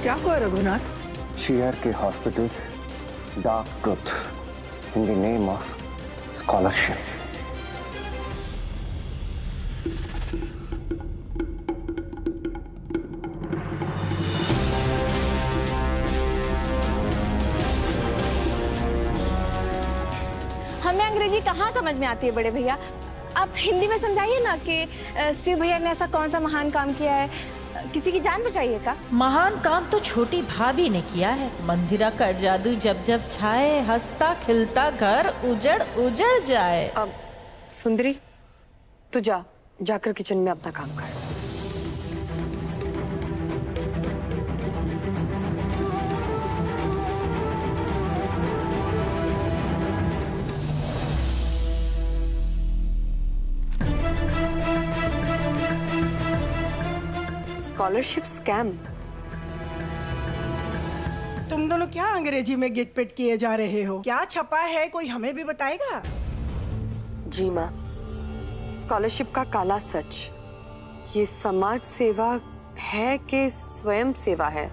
क्या हुआ Raghunath? CRK Hospital's dark truth in the name of scholarship. हमें अंग्रेजी कहाँ समझ में आती है बड़े भैया? आप हिंदी में समझाइए ना कि शिव भैया ने ऐसा कौन सा महान काम किया है, किसी की जान बचाइए का। महान काम तो छोटी भाभी ने किया है। मंदिरा का जादू जब जब छाए, हंसता खिलता घर उजड़ उजड़ जाए। अब सुंदरी तू जाकर किचन में अपना काम कर। Scholarship scam. तुम दोनों क्या अंग्रेजी में गिटपिट किए जा रहे हो? क्या छपा है, कोई हमें भी बताएगा? जी माँ, स्कॉलरशिप का काला सच, ये समाज सेवा है कि स्वयं सेवा है?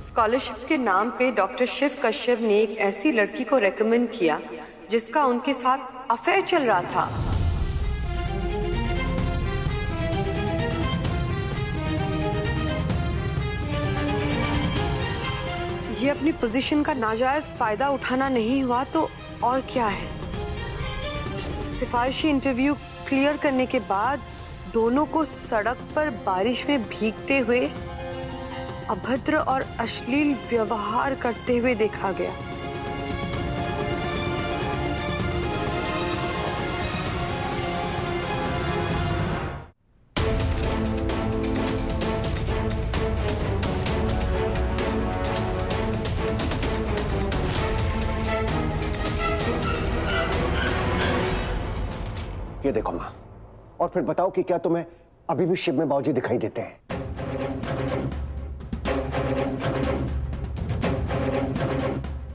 स्कॉलरशिप के नाम पे डॉक्टर शिव कश्यप ने एक ऐसी लड़की को रेकमेंड किया जिसका उनके साथ अफेयर चल रहा था। ये अपनी पोजीशन का नाजायज फायदा उठाना नहीं हुआ तो और क्या है? सिफारिशी इंटरव्यू क्लियर करने के बाद दोनों को सड़क पर बारिश में भीगते हुए अभद्र और अश्लील व्यवहार करते हुए देखा गया। ये देखो माँ, और फिर बताओ कि क्या तुम्हें अभी भी शिव में बाबूजी दिखाई देते हैं?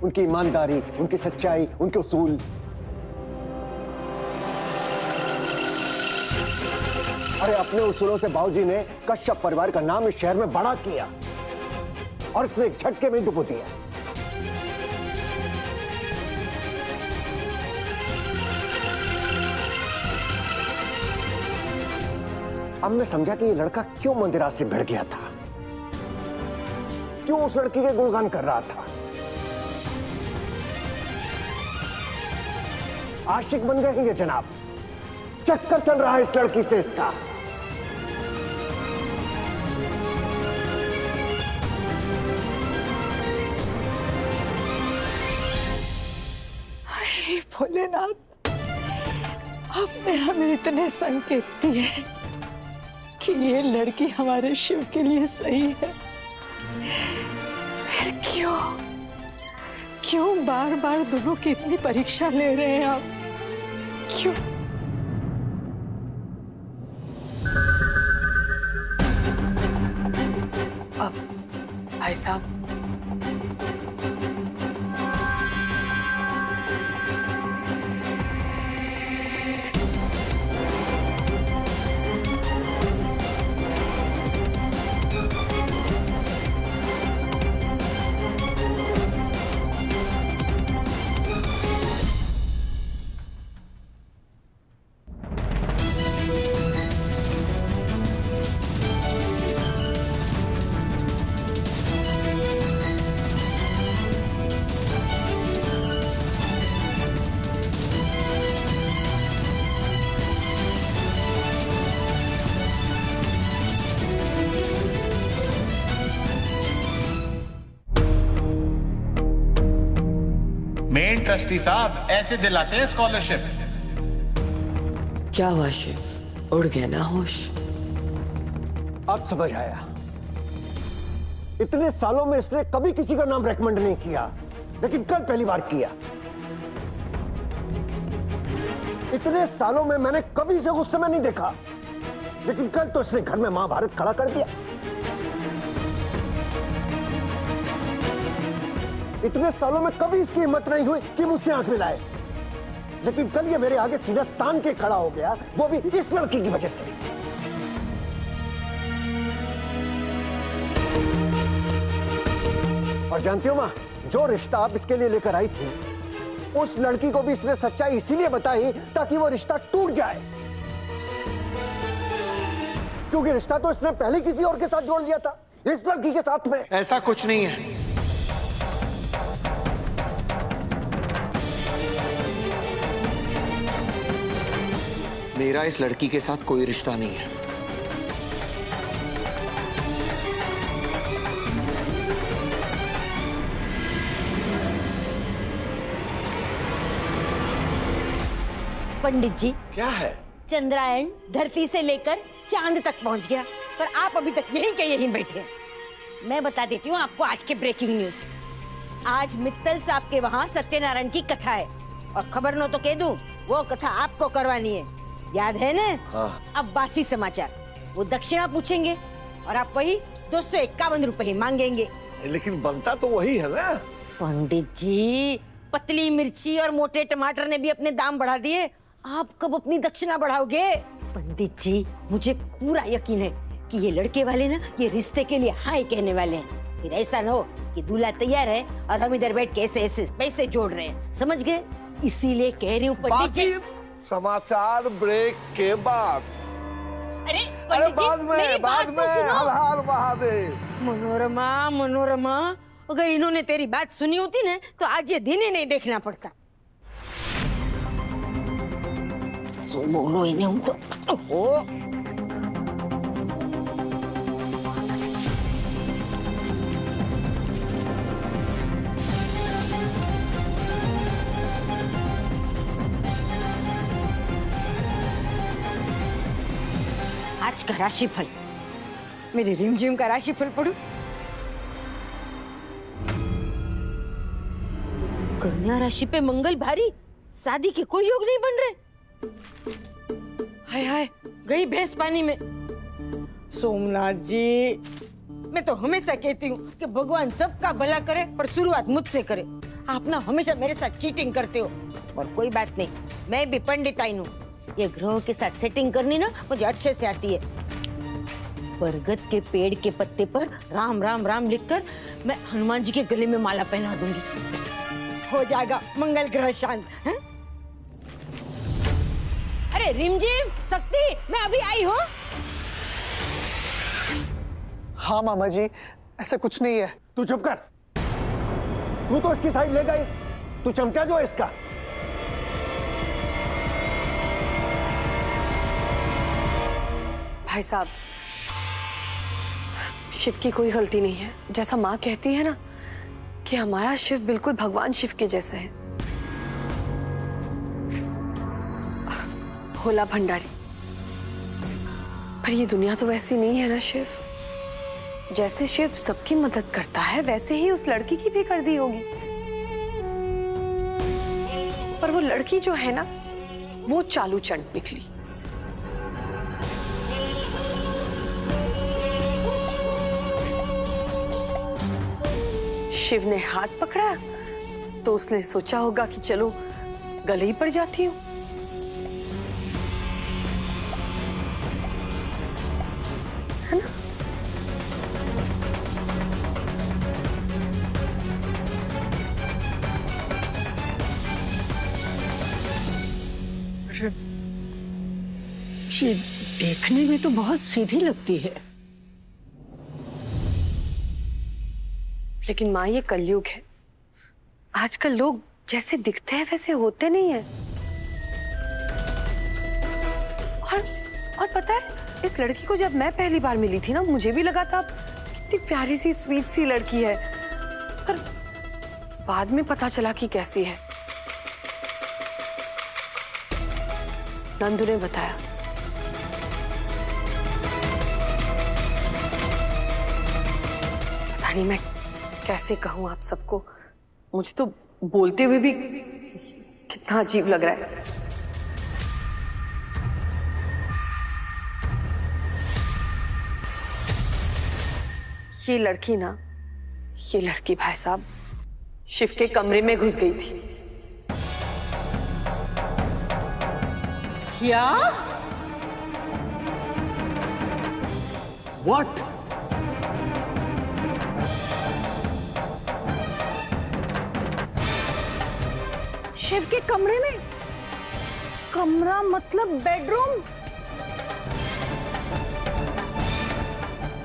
उनकी ईमानदारी, उनकी सच्चाई, उनके उसूल। अरे अपने उसूलों से बाबूजी ने कश्यप परिवार का नाम इस शहर में बड़ा किया और इसने एक झटके में डुबो दिया। अब मैं समझा कि ये लड़का क्यों मंदिरा से भिड़ गया था, क्यों उस लड़की के गुणगान कर रहा था। आशिक बन गए हैं ये जनाब, चक्कर चल रहा है इस लड़की से इसका। हे भोलेनाथ, आपने हमें इतने संकेत दिए कि ये लड़की हमारे शिव के लिए सही है, फिर क्यों बार बार दोनों की इतनी परीक्षा ले रहे हैं आप? क्यों? अब भाई साहब, मेन ट्रस्टी साहब ऐसे दिलाते हैं स्कॉलरशिप। क्या हुआ शिव, उड़ गया ना होश? अब समझ आया, इतने सालों में इसने कभी किसी का नाम रेकमेंड नहीं किया, लेकिन कल पहली बार किया। इतने सालों में मैंने कभी इसे गुस्से में नहीं देखा, लेकिन कल तो इसने घर में महाभारत खड़ा कर दिया। इतने सालों में कभी इसकी हिम्मत नहीं हुई कि मुझसे आंख मिलाए, लेकिन कल ये मेरे आगे सीना तान के खड़ा हो गया, वो भी इस लड़की की वजह से। और जानती हो माँ, जो रिश्ता आप इसके लिए लेकर आई थी, उस लड़की को भी इसने सच्चाई इसीलिए बताई ताकि वो रिश्ता टूट जाए, क्योंकि रिश्ता तो इसने पहले किसी और के साथ जोड़ लिया था, इस लड़की के साथ में। ऐसा कुछ नहीं है। मेरा इस लड़की के साथ कोई रिश्ता नहीं है। पंडित जी, क्या है? चंद्रायन धरती से लेकर चांद तक पहुंच गया, पर आप अभी तक यहीं के यहीं बैठे हैं। मैं बता देती हूँ आपको आज के ब्रेकिंग न्यूज। आज मित्तल साहब के वहाँ सत्यनारायण की कथा है, और खबर न तो कह दूं, वो कथा आपको करवानी है, याद है ना? हाँ। अब बासी समाचार, वो दक्षिणा पूछेंगे और आप वही 251 रुपए ही मांगेंगे। लेकिन बनता तो वही है ना। पंडित जी, पतली मिर्ची और मोटे टमाटर ने भी अपने दाम बढ़ा दिए, आप कब अपनी दक्षिणा बढ़ाओगे? पंडित जी, मुझे पूरा यकीन है कि ये लड़के वाले ना ये रिश्ते के लिए हाय कहने वाले हैं। फिर ऐसा न हो कि दूल्हा तैयार है और हम इधर बैठ के ऐसे ऐसे पैसे जोड़ रहे हैं, समझ गए? इसीलिए कह रही हूँ पंडित जी। समाचार ब्रेक के बाद। अरे पंडित जी, मेरी बात तो सुनो। हर हर महादेव। मनोरमा, मनोरमा, अगर इन्होंने तेरी बात सुनी होती ना तो आज ये दिन ही नहीं देखना पड़ता। सो बोलो इन्हें हम तो। ओहो। आज का राशिफल, मेरे रिमझिम का राशिफल पढ़ू। कन्या राशि पे मंगल भारी, शादी के कोई योग नहीं बन रहे। हाय हाय, गई भैंस पानी में। सोमनाथ जी, मैं तो हमेशा कहती हूँ कि भगवान सबका भला करे, पर शुरुआत मुझसे करे। आप ना हमेशा मेरे साथ चीटिंग करते हो, और कोई बात नहीं, मैं भी पंडिताइन हूँ। ये ग्रहों के साथ सेटिंग करनी ना मुझे अच्छे से आती है। बरगद के पेड़ के पत्ते पर राम राम राम लिखकर मैं हनुमान जी के गले में माला पहना दूंगी, हो जाएगा मंगल ग्रह शांत है? अरे रिमझिम, शक्ति, मैं अभी आई हूँ। हाँ मामा जी, ऐसा कुछ नहीं है। तू चुप कर, तू तो इसकी साइड ले गई, तू चमचा जो है इसका। भाई साहब, शिव की कोई गलती नहीं है। जैसा माँ कहती है ना कि हमारा शिव बिल्कुल भगवान शिव के जैसा है, भोला भंडारी। पर ये दुनिया तो वैसी नहीं है ना शिव। जैसे शिव सबकी मदद करता है, वैसे ही उस लड़की की भी कर दी होगी। पर वो लड़की जो है ना, वो चालू चंट निकली। शिव ने हाथ पकड़ा तो उसने सोचा होगा कि चलो गले ही पड़ जाती हूँ। है ना? ये देखने में तो बहुत सीधी लगती है, लेकिन माँ ये कलयुग है। आजकल लोग जैसे दिखते हैं वैसे होते नहीं हैं। और पता है, इस लड़की को जब मैं पहली बार मिली थी ना, मुझे भी लगा था कितनी प्यारी सी स्वीट सी लड़की है, पर बाद में पता चला कि कैसी है। नंदू ने बताया। पता नहीं मैं कैसे कहूं आप सबको, मुझे तो बोलते हुए भी कितना अजीब लग रहा है। ये लड़की ना, ये लड़की भाई साहब शिव के कमरे में घुस गई थी। क्या? What? शिव के कमरे में? कमरा मतलब बेडरूम?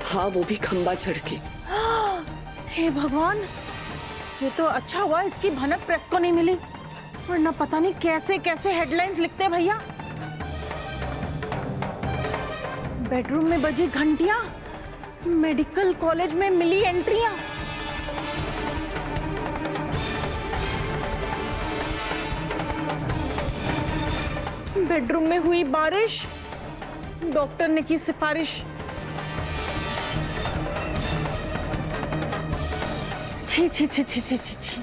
हाँ, वो भी खंबा चढ़ के। हे भगवान, ये तो अच्छा हुआ इसकी भनक प्रेस को नहीं मिली, वरना पता नहीं कैसे कैसे हेडलाइंस लिखते भैया। बेडरूम में बजी घंटियां, मेडिकल कॉलेज में मिली एंट्रियां। बेडरूम में हुई बारिश, डॉक्टर ने की सिफारिश। छी छी छी छी छी छी छी।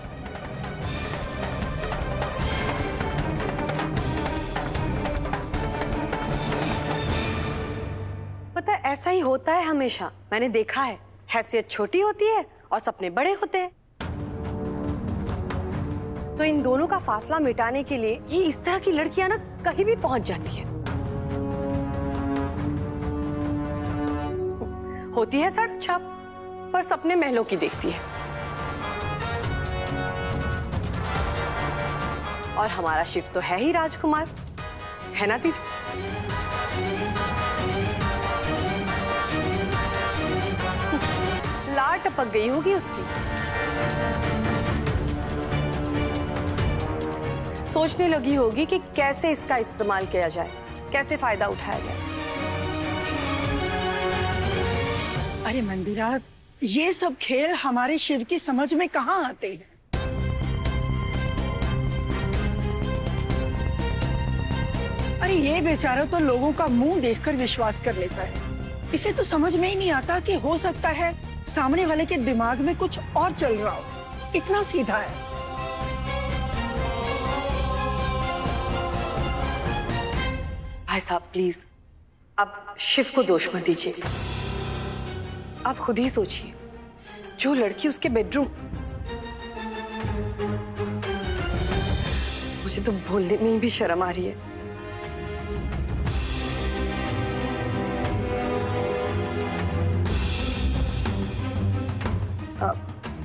पता है, ऐसा ही होता है हमेशा। मैंने देखा है, हैसियत छोटी होती है और सपने बड़े होते हैं। तो इन दोनों का फासला मिटाने के लिए ये इस तरह की लड़कियां ना कहीं भी पहुंच जाती है। होती है सड़क छाप, पर सपने महलों की देखती है। और हमारा शिव तो है ही राजकुमार, है ना दीदी? लार टपक गई होगी उसकी। सोचने लगी होगी कि कैसे इसका इस्तेमाल किया जाए, कैसे फायदा उठाया जाए। अरे मंदिरा, ये सब खेल हमारे शिव की समझ में कहाँ आते हैं? अरे ये बेचारा तो लोगों का मुंह देखकर विश्वास कर लेता है। इसे तो समझ में ही नहीं आता कि हो सकता है सामने वाले के दिमाग में कुछ और चल रहा हो। इतना सीधा है। भाई साहब प्लीज, अब शिव को दोष मत दीजिए। आप खुद ही सोचिए, जो लड़की उसके बेडरूम, मुझे तो बोलने में भी शर्म आ रही है।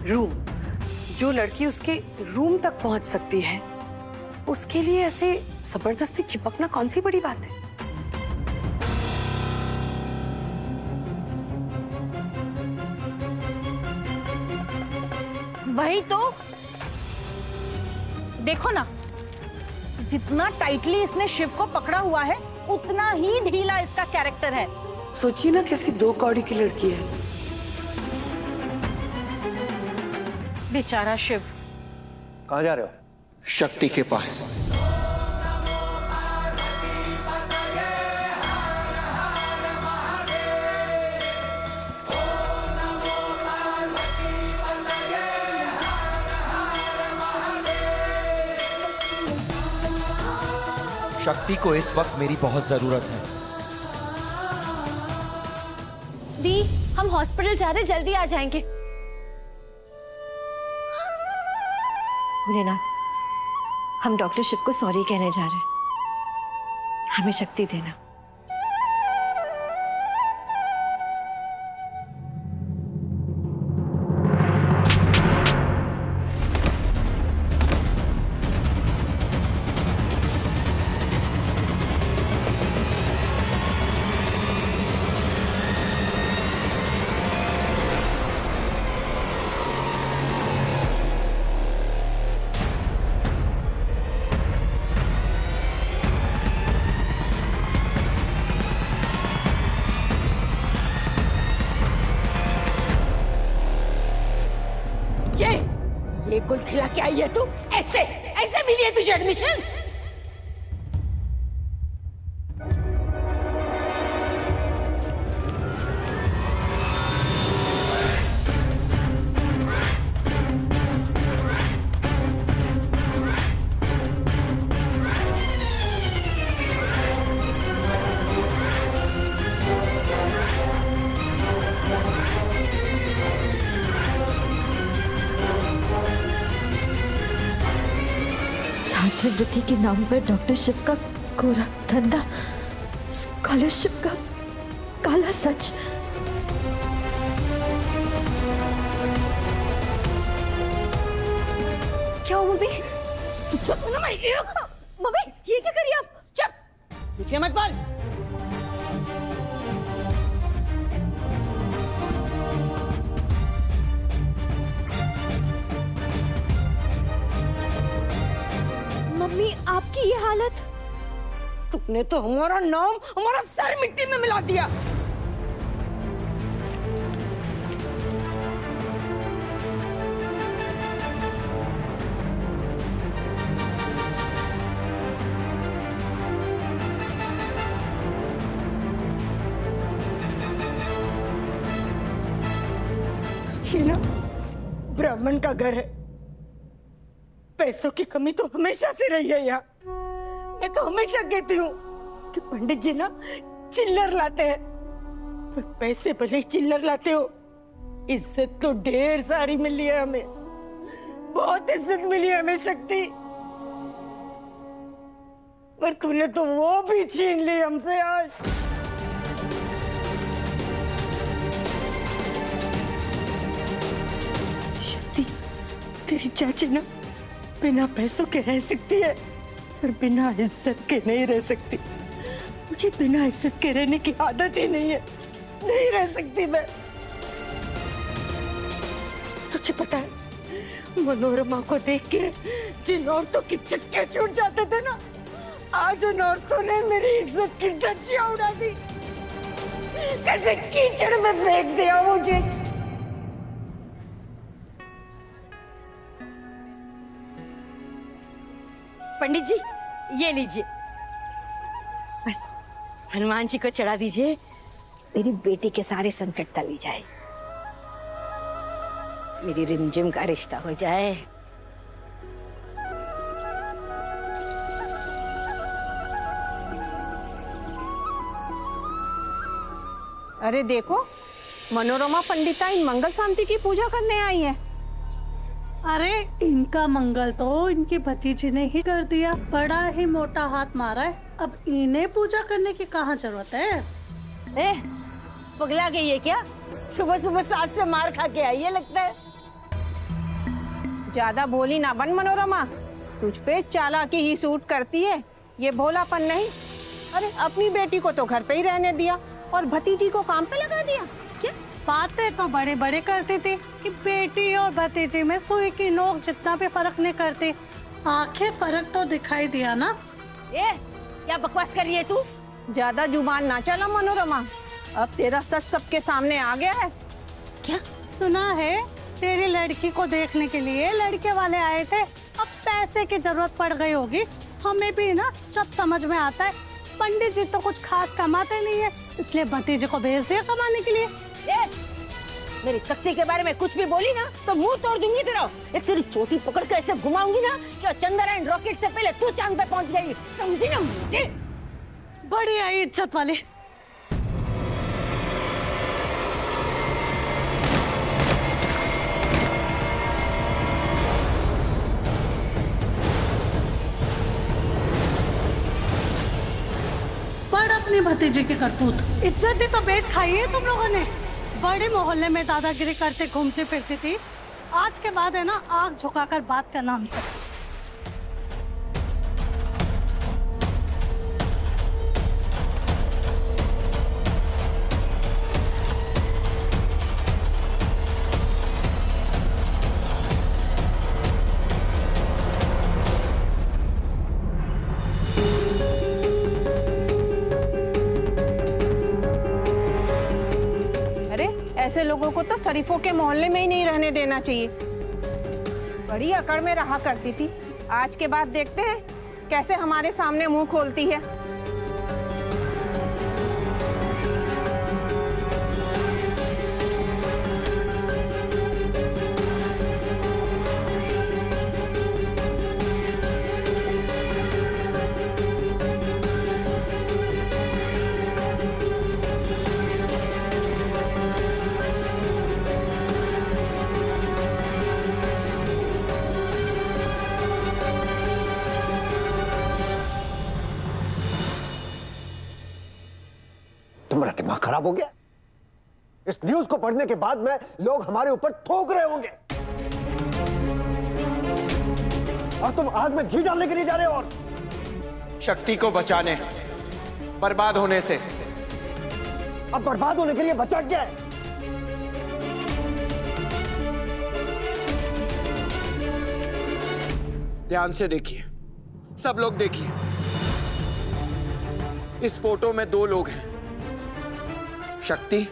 रूम, जो लड़की उसके रूम तक पहुंच सकती है, उसके लिए ऐसे जबरदस्ती चिपकना कौन सी बड़ी बात है? वही तो, देखो ना, जितना टाइटली इसने शिव को पकड़ा हुआ है, उतना ही ढीला इसका कैरेक्टर है। सोचिए ना, कैसी दो कौड़ी की लड़की है। बेचारा शिव। कहाँ जा रहे हो? शक्ति के पास। शक्ति को इस वक्त मेरी बहुत जरूरत है। दी, हम हॉस्पिटल जा रहे, जल्दी आ जाएंगे। भोलेनाथ, हम डॉक्टर शिव को सॉरी कहने जा रहे हैं। हमें शक्ति देना। ये गुल खिला के आई है तू? ऐसे ऐसे मिली है तुझे एडमिशन? छात्रवृत्ति के नाम पर डॉक्टर शिव का कोरा धंधा, स्कॉलरशिप का काला सच। क्या हुआ मम्मी? चुप ना मम्मी, ये क्या करिए आप? चुप, बीच में मत बोल। मम्मी आपकी ये हालत? तुमने तो हमारा नाम, हमारा सर मिट्टी में मिला दिया। ये ना ब्राह्मण का घर है, पैसों की कमी तो हमेशा से रही है यहाँ। मैं तो हमेशा कहती हूँ कि पंडित जी ना चिल्लर लाते हैं, पर पैसे भले ही चिल्लर लाते हो, इज्जत तो ढेर सारी मिली है हमें, बहुत इज्जत मिली है हमें शक्ति। पर तूने तो वो भी छीन ली हमसे आज। शक्ति, तेरी चाची ना बिना पैसों के रह सकती है, पर बिना इज्जत के नहीं रह सकती। मुझे बिना इज्जत के रहने की आदत ही नहीं है, नहीं रह सकती मैं। तुझे पता है, मनोरमा को देख के जिन औरतों की चक्के छूट जाते थे ना, आज उन औरतों ने मेरी इज्जत की धज्जियां उड़ा दी, कैसे कीचड़ में फेंक दिया मुझे। पंडित जी, ये लीजिए, बस हनुमान जी को चढ़ा दीजिए, मेरी बेटी के सारे संकट टल जाए, मेरी रिमझिम का रिश्ता हो जाए। अरे देखो, मनोरमा पंडिता इन मंगल शांति की पूजा करने आई है। अरे इनका मंगल तो इनकी भतीजी ने ही कर दिया, बड़ा ही मोटा हाथ मारा है, अब इन्हें पूजा करने की कहाँ जरूरत है? पगला गई है क्या? सुबह सुबह सास से मार खा के आई है लगता है। ज्यादा भोली ना बन मनोरमा, तुझ पे चालाकी ही सूट करती है, ये भोलापन नहीं। अरे अपनी बेटी को तो घर पे ही रहने दिया और भतीजी को काम पे लगा दिया। क्या बातें तो बड़े बड़े करती थी कि बेटी और भतीजी में सुई की नोक जितना भी फर्क नहीं करती, आखिर फर्क तो दिखाई दिया ना। क्या बकवास कर रही है तू? ज्यादा जुबान ना चला मनोरमा, अब तेरा सच सबके सामने आ गया है। क्या सुना है? तेरी लड़की को देखने के लिए लड़के वाले आए थे, अब पैसे की जरूरत पड़ गई होगी। हमें भी ना सब समझ में आता है, पंडित जी तो कुछ खास कमाते नहीं है, इसलिए भतीजे को भेज दिया कमाने के लिए। मेरी शक्ति के बारे में कुछ भी बोली ना तो मुंह तोड़ दूंगी तेरा। एक तेरी चोटी पकड़ के ऐसे घुमाऊंगी ना कि चंद्रयान रॉकेट से पहले तू चांद पे पहुंच गई, समझी ना? बड़ी आई इज्जत वाली। पर अपनी भतीजे की करतूत, इज्जत भी तो बेच खाई है तुम लोगों ने। बड़े मोहल्ले में दादागिरी करते घूमती फिरती थी, आज के बाद है ना आंख झुकाकर बात करना हमसे। ऐसे लोगों को तो शरीफों के मोहल्ले में ही नहीं रहने देना चाहिए। बड़ी अकड़ में रहा करती थी, आज के बाद देखते हैं कैसे हमारे सामने मुंह खोलती है। तुम्हारा दिमाग खराब हो गया? इस न्यूज को पढ़ने के बाद में लोग हमारे ऊपर थूक रहे होंगे। और तुम आग में घी डालने के लिए जा रहे हो। और शक्ति को बचाने, बर्बाद होने से। अब बर्बाद होने के लिए बचा क्या है? ध्यान से देखिए, सब लोग देखिए। इस फोटो में दो लोग हैं, शक्ति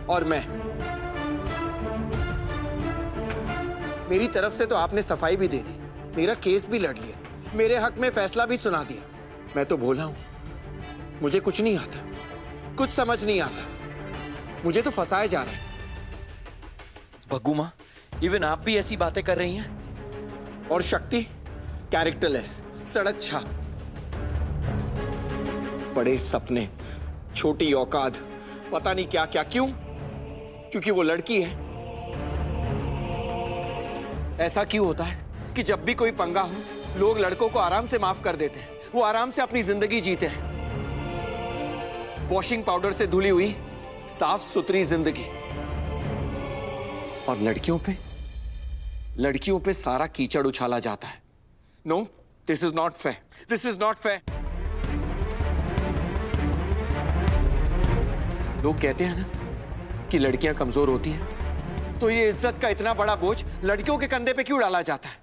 और मैं। मेरी तरफ से तो आपने सफाई भी दे दी, मेरा केस भी लड़ लिया, मेरे हक में फैसला भी सुना दिया। मैं तो बोला हूं, मुझे कुछ नहीं आता, कुछ समझ नहीं आता, मुझे तो फंसाए जा रहे हैं। भग्गू माँ, इवन आप भी ऐसी बातें कर रही हैं। और शक्ति कैरेक्टरलेस, सड़क छाप, बड़े सपने, छोटी औकात, पता नहीं क्या क्या। क्यों? क्योंकि वो लड़की है। ऐसा क्यों होता है कि जब भी कोई पंगा हो, लोग लड़कों को आराम से माफ कर देते हैं, वो आराम से अपनी जिंदगी जीते हैं। वॉशिंग पाउडर से धुली हुई साफ सुथरी जिंदगी। और लड़कियों पे सारा कीचड़ उछाला जाता है। No, this is not fair, this is not fair. लोग कहते हैं ना कि लड़कियां कमजोर होती हैं, तो ये इज्जत का इतना बड़ा बोझ लड़कियों के कंधे पे क्यों डाला जाता है?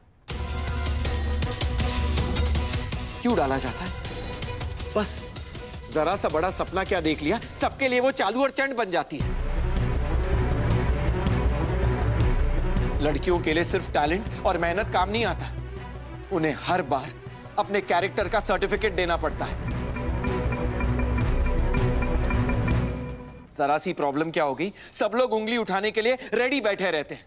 क्यों डाला जाता है? बस जरा सा बड़ा सपना क्या देख लिया, सबके लिए वो चालू और चंड बन जाती है। लड़कियों के लिए सिर्फ टैलेंट और मेहनत काम नहीं आता, उन्हें हर बार अपने कैरेक्टर का सर्टिफिकेट देना पड़ता है। जरा सी प्रॉब्लम क्या हो गई, सब लोग उंगली उठाने के लिए रेडी बैठे रहते हैं।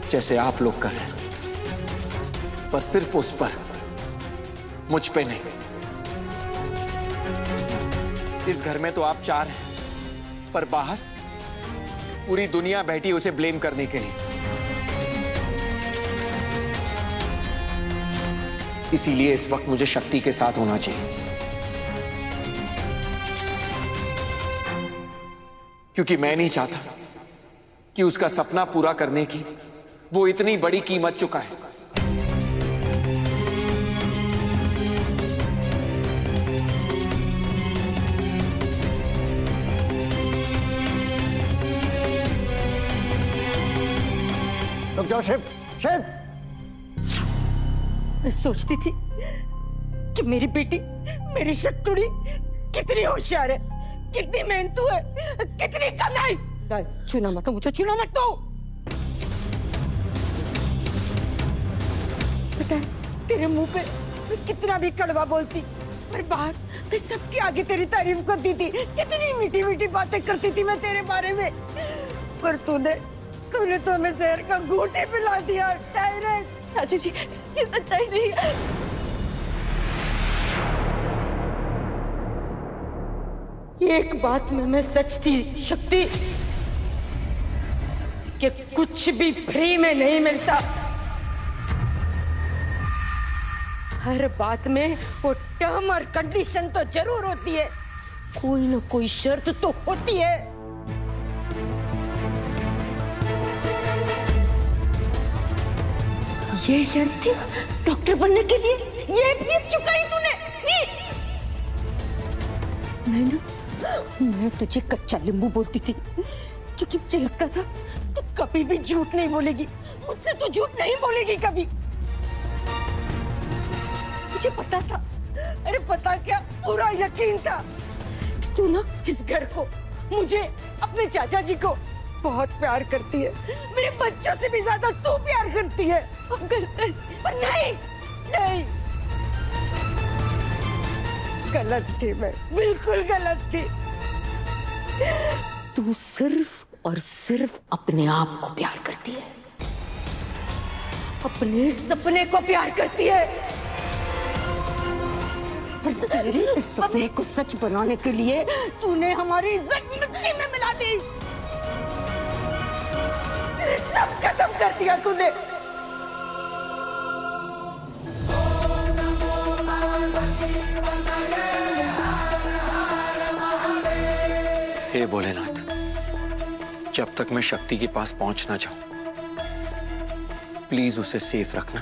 जैसे आप लोग कर रहे हैं, पर सिर्फ उस पर, मुझ पे नहीं। इस घर में तो आप चार हैं, पर बाहर पूरी दुनिया बैठी उसे ब्लेम करने के लिए। इसीलिए इस वक्त मुझे शक्ति के साथ होना चाहिए, क्योंकि मैं नहीं चाहता कि उसका सपना पूरा करने की वो इतनी बड़ी कीमत चुकाए। रुक जाओ शेफ, शेफ। मैं सोचती थी कि मेरी बेटी, मेरी शक्तुड़ी कितनी होशियार है, कितनी मेहनतू है, कितनी कमाई। छूना मत, मुझे छूना मत। तो पता है तेरे मुंह पे मैं कितना भी कड़वा बोलती, पर बाहर मैं सबके आगे तेरी तारीफ करती थी, कितनी मीठी मीठी बातें करती थी मैं तेरे बारे में। पर तूने तो हमें जहर का घूंट ही पिला दिया डायरेक्ट। राजू जी, ये सच्चाई नहीं है। एक बात में मैं सच थी शक्ति, कि कुछ भी फ्री में नहीं मिलता। हर बात में वो टर्म और कंडीशन तो जरूर होती है, कोई ना कोई शर्त तो होती है। ये शर्त थी डॉक्टर बनने के लिए, ये फीस चुकाई तूने। जी मैं तुझे कच्चा नींबू बोलती थी, क्योंकि मुझे लगता था तू कभी भी झूठ नहीं बोलेगी, मुझसे तू झूठ नहीं बोलेगी कभी। मुझे पता था, अरे पता क्या, पूरा यकीन था कि तू ना इस घर को, मुझे, अपने चाचा जी को बहुत प्यार करती है, मेरे बच्चों से भी ज्यादा तू प्यार करती है। पर नहीं, गलत थी मैं, बिल्कुल गलत थी। तू सिर्फ और सिर्फ अपने आप को प्यार करती है, अपने सपने को प्यार करती है। तेरे इस सपने को सच बनाने के लिए तूने हमारी इज्जत मिट्टी में मिला दी, सब खत्म कर दिया तूने। हे भोलेनाथ, जब तक मैं शक्ति के पास पहुंच ना जाऊं, प्लीज उसे सेफ रखना।